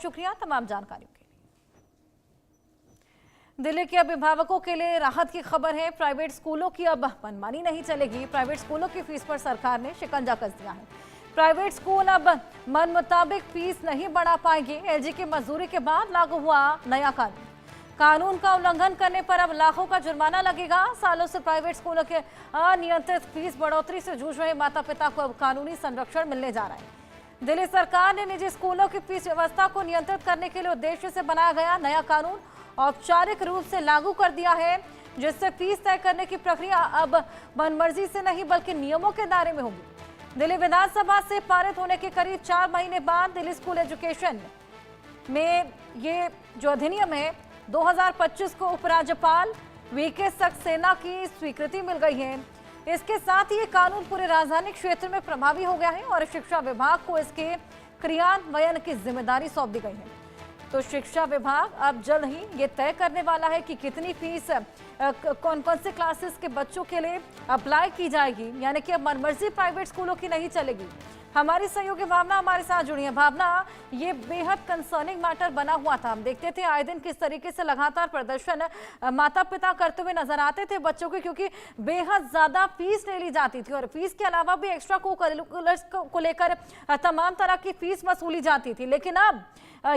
बहुत शुक्रिया तमाम जानकारियों के लिए। दिल्ली के अभिभावकों के लिए राहत की खबर है। प्राइवेट स्कूलों की अब मनमानी नहीं चलेगी। प्राइवेट स्कूलों की फीस पर सरकार ने शिकंजा कस दिया है। प्राइवेट स्कूल अब मन मुताबिक फीस नहीं बढ़ा पाएंगे। एलजी की मंजूरी के बाद लागू हुआ नया कानून। कानून का उल्लंघन करने पर अब लाखों का जुर्माना लगेगा। सालों से प्राइवेट स्कूलों के अनियंत्रित फीस बढ़ोतरी से जूझ रहे माता पिता को अब कानूनी संरक्षण मिलने जा रहा है। दिल्ली सरकार ने निजी स्कूलों की फीस व्यवस्था को नियंत्रित करने के लिए उद्देश्य से बनाया गया नया कानून औपचारिक रूप से लागू कर दिया है, जिससे फीस तय करने की प्रक्रिया अब मनमर्जी से नहीं बल्कि नियमों के दायरे में होगी। दिल्ली विधानसभा से पारित होने के करीब 4 महीने बाद दिल्ली स्कूल एजुकेशन में ये जो अधिनियम है 2025 को उपराज्यपाल वीके सक्सेना की स्वीकृति मिल गई है। इसके साथ ही ये कानून पूरे राजधानी क्षेत्र में प्रभावी हो गया है और शिक्षा विभाग को इसके क्रियान्वयन की जिम्मेदारी सौंप दी गई है। तो शिक्षा विभाग अब जल्द ही ये तय करने वाला है कि कितनी फीस कौन कौन से क्लासेस के बच्चों के लिए अप्लाई की जाएगी, यानी कि अब मनमर्जी प्राइवेट स्कूलों की नहीं चलेगी। हमारी सहयोगी भावना हमारे साथ जुड़ी है। भावना, ये बेहद कंसर्निंग मैटर बना हुआ था। हम देखते थे आए दिन किस तरीके से लगातार प्रदर्शन माता पिता करते हुए नजर आते थे बच्चों के, क्योंकि बेहद ज्यादा फीस ले ली जाती थी और फीस के अलावा भी एक्स्ट्रा कोकरिकुलर्स को लेकर तमाम तरह की फीस वसूली जाती थी। लेकिन अब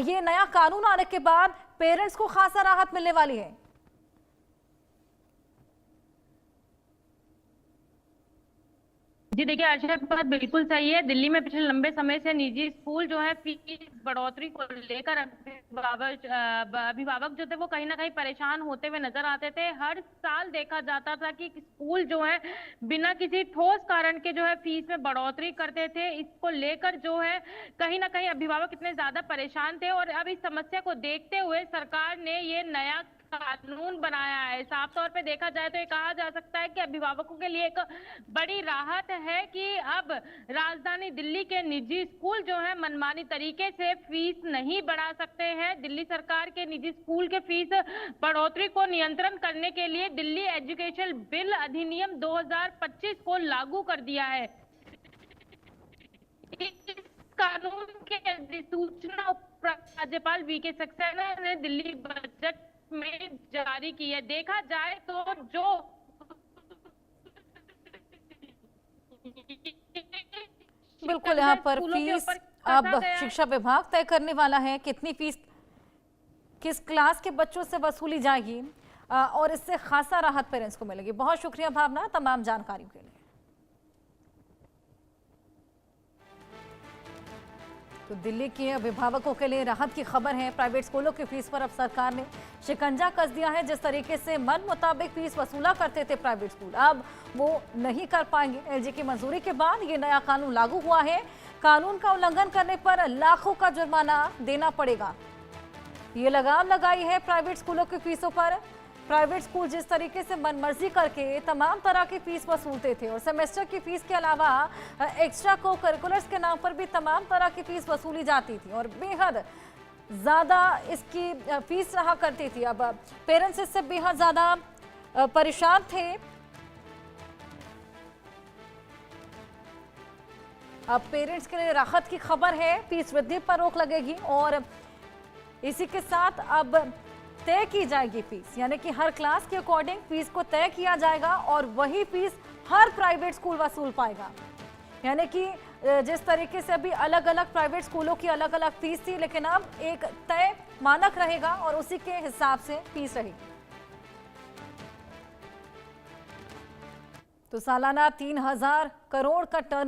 ये नया कानून आने के बाद पेरेंट्स को खासा राहत मिलने वाली है। जी देखिए, अर्षद बात बिल्कुल सही है। दिल्ली में पिछले लंबे समय से निजी स्कूल जो है फीस बढ़ोतरी को लेकर अभिभावक जो थे वो कहीं ना कहीं परेशान होते हुए नजर आते थे। हर साल देखा जाता था कि स्कूल जो है बिना किसी ठोस कारण के जो है फीस में बढ़ोतरी करते थे। इसको लेकर जो है कहीं ना कहीं अभिभावक इतने ज्यादा परेशान थे और अब इस समस्या को देखते हुए सरकार ने ये नया कानून बनाया है। साफ तौर पे देखा जाए तो ये कहा जा सकता है कि अभिभावकों के लिए एक बड़ी राहत है कि अब राजधानी दिल्ली के निजी स्कूल जो है मनमानी तरीके से फीस नहीं बढ़ा सकते हैं। दिल्ली सरकार के निजी स्कूल के फीस बढ़ोतरी को नियंत्रण करने के लिए दिल्ली एजुकेशन बिल अधिनियम 2025 को लागू कर दिया है। इस कानून के अधिसूचना उपराज्यपाल वीके सक्सेना ने दिल्ली बजट में जारी की है। देखा जाए तो जो बिल्कुल, यहाँ पर फीस अब शिक्षा विभाग तय करने वाला है कितनी फीस किस क्लास के बच्चों से वसूली जाएगी और इससे खासा राहत पेरेंट्स को मिलेगी। बहुत शुक्रिया भावना तमाम जानकारियों के लिए। तो दिल्ली के अभिभावकों के लिए राहत की खबर है। प्राइवेट स्कूलों की फीस पर अब सरकार ने शिकंजा कस दिया है। जिस तरीके से मन मुताबिक फीस वसूला करते थे प्राइवेट स्कूल, अब वो नहीं कर पाएंगे। एलजी की मंजूरी के बाद ये नया कानून लागू हुआ है। कानून का उल्लंघन करने पर लाखों का जुर्माना देना पड़ेगा। ये लगाम लगाई है प्राइवेट स्कूलों की फीसों पर। प्राइवेट स्कूल जिस तरीके से मनमर्जी करके तमाम तरह की फीस वसूलते थे और सेमेस्टर की फीस के अलावा एक्स्ट्रा को करिकुलर्स के नाम पर भी तमाम तरह की फीस वसूली जाती थी और बेहद ज़्यादा इसकी फीस रहा करती थी। अब पेरेंट्स इससे बेहद ज़्यादा परेशान थे। अब पेरेंट्स के लिए राहत की खबर है। फीस वृद्धि पर रोक लगेगी और इसी के साथ अब तय की जाएगी फीस, यानी कि हर क्लास के अकॉर्डिंग फीस को तय किया जाएगा और वही फीस हर प्राइवेट स्कूल वसूल पाएगा। यानी कि जिस तरीके से अभी अलग अलग प्राइवेट स्कूलों की अलग अलग फीस थी, लेकिन अब एक तय मानक रहेगा और उसी के हिसाब से फीस रहेगी। तो सालाना 3000 करोड़ का टर्नओवर